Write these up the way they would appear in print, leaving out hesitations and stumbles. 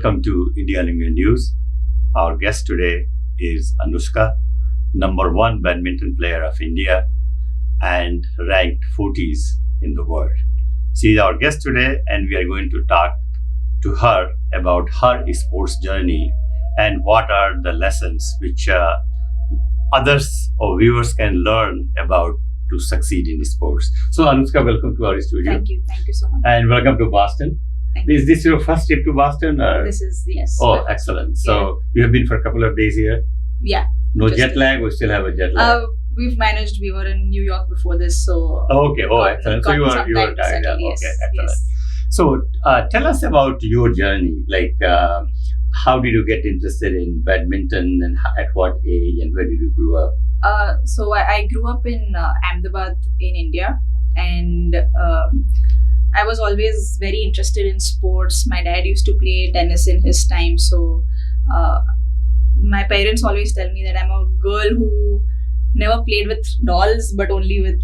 Welcome to India Lingua News. Our guest today is Anoushka, number one badminton player of India and ranked 40s in the world. She is our guest today, and we are going to talk to her about her sports journey and what are the lessons which others or viewers can learn about to succeed in sports. So Anoushka, welcome to our studio. Thank you so much. And welcome to Boston. Is this your first trip to Boston? Or? This is, yes. Oh, excellent. So you have been for a couple of days here? Yeah. No jet lag? We still have a jet lag? We've managed. We were in New York before this, so... Okay. Oh, excellent. So you are tired. Yes. Okay, excellent. Yes. So tell us about your journey. Like, how did you get interested in badminton and at what age and where did you grow up? So I grew up in Ahmedabad in India, and I was always very interested in sports. My dad used to play tennis in his time, so my parents always tell me that I'm a girl who never played with dolls, but only with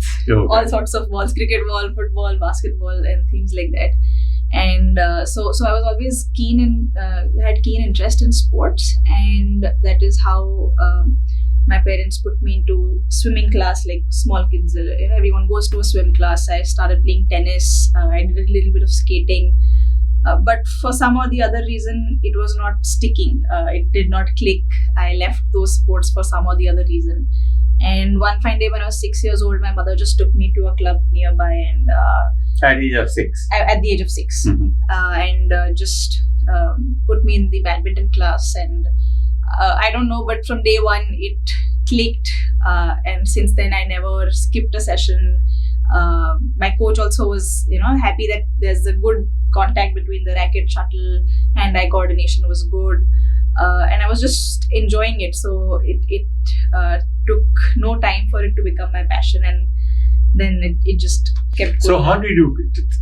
all sorts of balls: cricket ball, football, basketball, and things like that. And so I was always had keen interest in sports, and that is how my parents put me into swimming class, like small kids. Everyone goes to a swim class. I started playing tennis. I did a little bit of skating. But for some or the other reason, it was not sticking. It did not click. I left those sports for some or the other reason. And one fine day when I was 6 years old, my mother just took me to a club nearby. And at the age of 6? At the age of 6. Mm-hmm. And just put me in the badminton class. And I don't know, but from day one, it clicked. And since then, I never skipped a session. My coach also was, happy that there's a good contact between the racket, shuttle, hand-eye coordination was good. And I was just enjoying it. So it took no time for it to become my passion. And then it just kept going. So how did you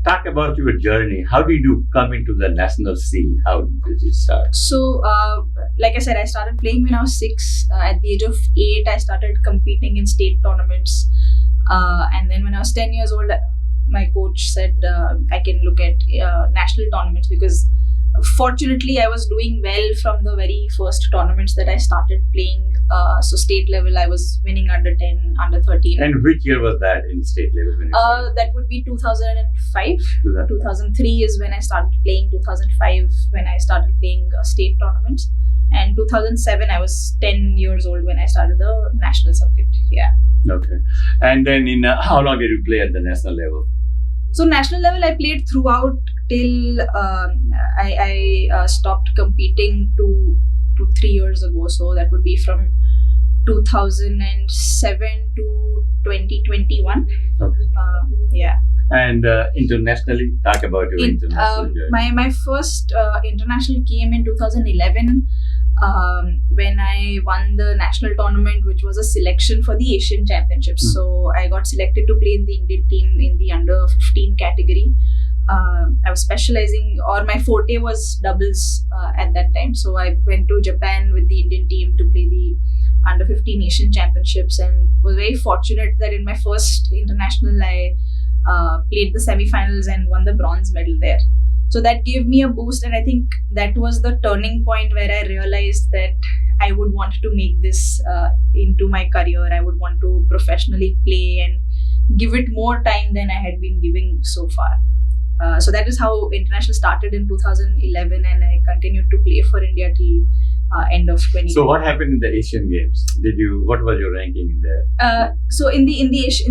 talk about your journey? How did you come into the national scene? How did it start? So, like I said, I started playing when I was 6. At the age of 8, I started competing in state tournaments. And then when I was 10 years old, my coach said I can look at national tournaments, because fortunately I was doing well from the very first tournaments that I started playing. So state level, I was winning under 10, under 13. And which year was that in state level? When that would be 2005. 2003 is when I started playing. 2005 when I started playing state tournaments. And 2007, I was 10 years old when I started the national circuit. Yeah. Okay. And then how long did you play at the national level? So national level, I played throughout till I stopped competing 2 to 3 years ago. So that would be from 2007 to 2021. Okay. Yeah. And internationally, talk about your international journey. My first international came in 2011 when I won the national tournament, which was a selection for the Asian Championships. So I got selected to play in the Indian team in the under 15 category. I was specializing, or my forte was doubles at that time. So I went to Japan with the Indian team to play the under 15 Asian Championships, and was very fortunate that in my first international I played the semi-finals and won the bronze medal there. So that gave me a boost, and I think that was the turning point where I realized that I would want to make this into my career. I would want to professionally play and give it more time than I had been giving so far. So that is how international started in 2011, and I continued to play for India till end of 2020. So what happened in the Asian Games? What was your ranking in there? So in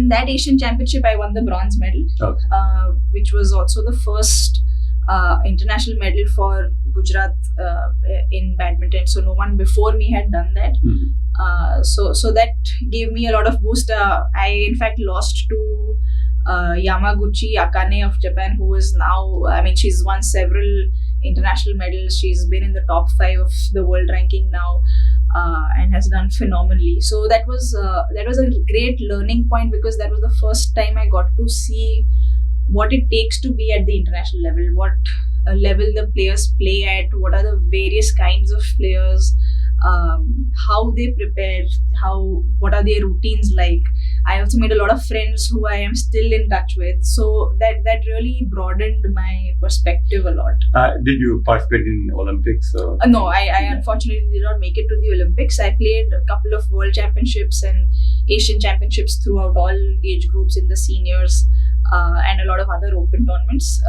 that Asian Championship, I won the bronze medal, which was also the first international medal for Gujarat in badminton. So no one before me had done that. Mm-hmm. So that gave me a lot of boost. I in fact lost to Yamaguchi Akane of Japan, who is now, she's won several international medals. She's been in the top 5 of the world ranking now, and has done phenomenally. So that was a great learning point, because that was the first time I got to see what it takes to be at the international level, what level the players play at, what are the various kinds of players, how they prepare, what are their routines like. I also made a lot of friends who I am still in touch with. So that really broadened my perspective a lot. Did you participate in Olympics? No, I unfortunately did not make it to the Olympics. I played a couple of World Championships and Asian Championships throughout all age groups in the seniors. And a lot of other open tournaments.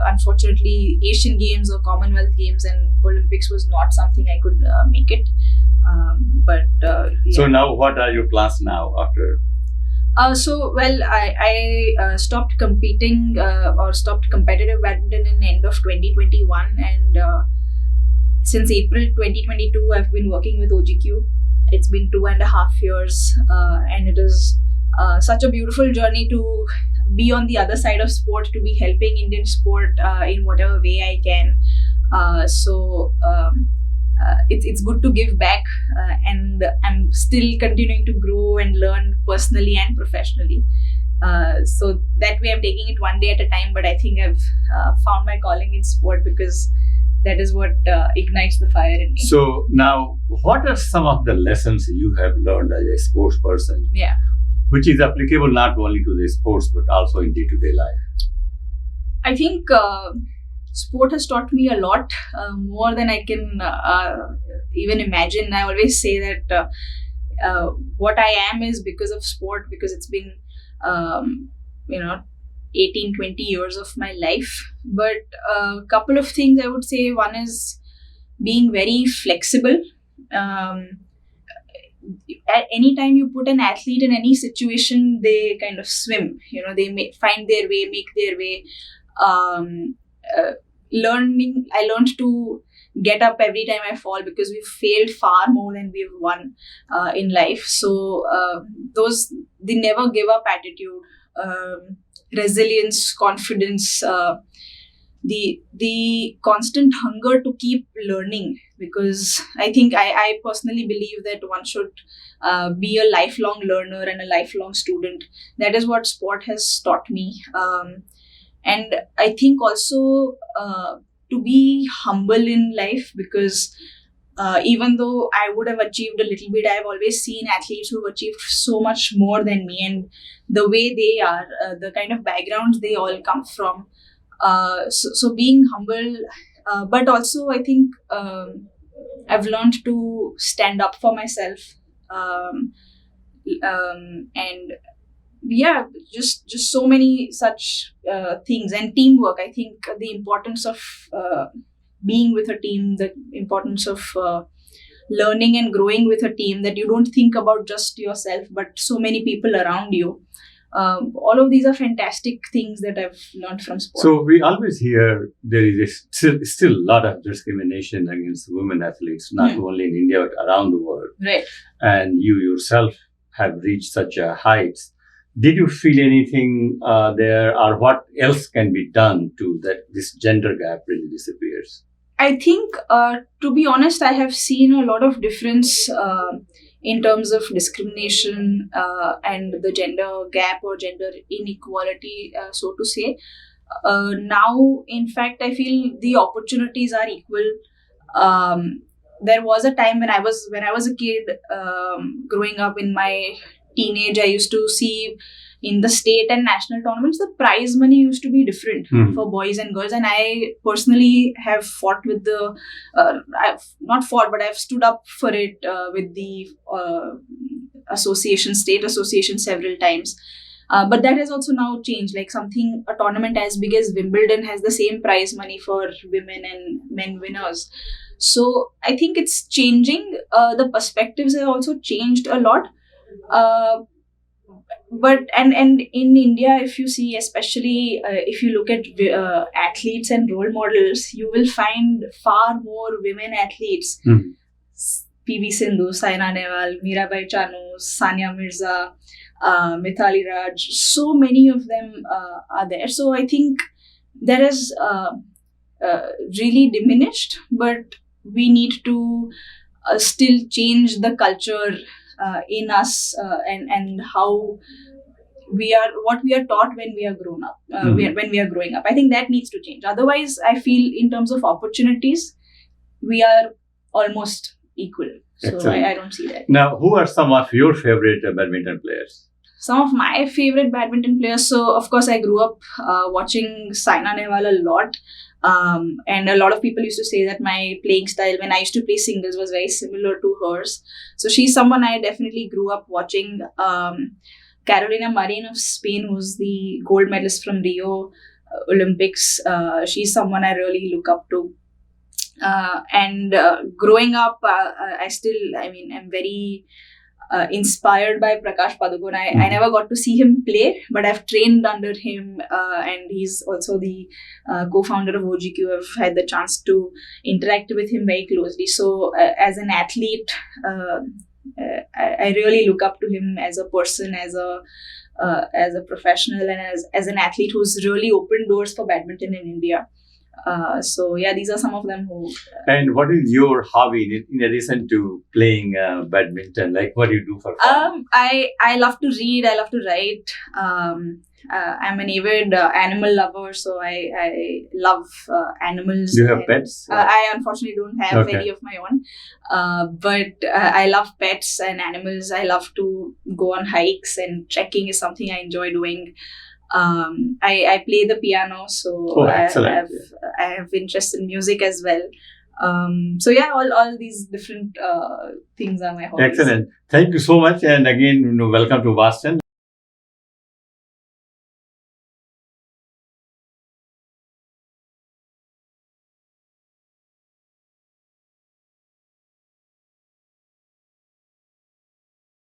Unfortunately, Asian Games or Commonwealth Games and Olympics was not something I could make it. Yeah. So now, what are your plans now after? I stopped competing or stopped competitive badminton in the end of 2021, and since April 2022, I've been working with OGQ. It's been 2.5 years, and it is such a beautiful journey to be on the other side of sport, to be helping Indian sport in whatever way I can. It's good to give back, and I'm still continuing to grow and learn personally and professionally. So that way I'm taking it one day at a time, but I think I've found my calling in sport, because that is what ignites the fire in me. So now, what are some of the lessons you have learned as a sports person? Yeah. Which is applicable not only to the sports but also in day-to-day life? I think sport has taught me a lot, more than I can even imagine. I always say that what I am is because of sport, because it's been 18, 20 years of my life. But a couple of things I would say. One is being very flexible. At any time you put an athlete in any situation, they kind of swim. They find their way, make their way. I learned to get up every time I fall, because we've failed far more than we've won in life. So the never give up attitude, resilience, confidence, the constant hunger to keep learning, because I think I personally believe that one should be a lifelong learner and a lifelong student. That is what sport has taught me. And I think also to be humble in life, because even though I would have achieved a little bit, I've always seen athletes who have achieved so much more than me, and the way they are, the kind of backgrounds they all come from. So being humble, but also I think I've learned to stand up for myself, and yeah, just so many such things, and teamwork. I think the importance of being with a team, the importance of learning and growing with a team, that you don't think about just yourself but so many people around you. All of these are fantastic things that I've learned from sport. So we always hear there is still a lot of discrimination against women athletes, not only in India but around the world. Right. And you yourself have reached such heights. Did you feel anything there, or what else can be done to that this gender gap really disappears? I think, to be honest, I have seen a lot of difference in terms of discrimination and the gender gap or gender inequality, so to say. Now, in fact, I feel the opportunities are equal. There was a time when I was a kid, growing up in my teenage, I used to see in the state and national tournaments, the prize money used to be different for boys and girls. And I personally have fought with I've not fought, but I've stood up for it with the state association several times. But that has also now changed. Like a tournament as big as Wimbledon has the same prize money for women and men winners. So I think it's changing. The perspectives have also changed a lot. But in India, if you see, especially if you look at athletes and role models, you will find far more women athletes. PV Sindhu, Saina Nehwal, Mirabai Chanu, Sania Mirza, Mithali Raj, so many of them are there. So I think that is really diminished, but we need to still change the culture in us, and how what we are taught when we are grown up, when we are growing up. I think that needs to change. Otherwise, I feel in terms of opportunities, we are almost equal. So I don't see that. Now, who are some of your favorite badminton players? some of my favorite badminton players. So, of course, I grew up watching Saina Nehwal a lot. And a lot of people used to say that my playing style when I used to play singles was very similar to hers. So, she's someone I definitely grew up watching. Carolina Marin of Spain, who's the gold medalist from Rio Olympics, she's someone I really look up to. And growing up, I'm very inspired by Prakash Padukone. I never got to see him play, but I've trained under him, and he's also the co-founder of OGQ. I've had the chance to interact with him very closely. So, as an athlete, I really look up to him as a person, as a professional, and as an athlete who's really opened doors for badminton in India. So yeah, these are some of them who. And what is your hobby in addition to playing badminton? Like, what do you do for fun? I love to read. I love to write. I'm an avid animal lover, so I love animals. Do you have pets? I unfortunately don't have any of my own, but I love pets and animals. I love to go on hikes, and trekking is something I enjoy doing. I play the piano, so I have interest in music as well. So yeah, all these different things are my hobbies. Excellent. Thank you so much, and again, welcome to Boston.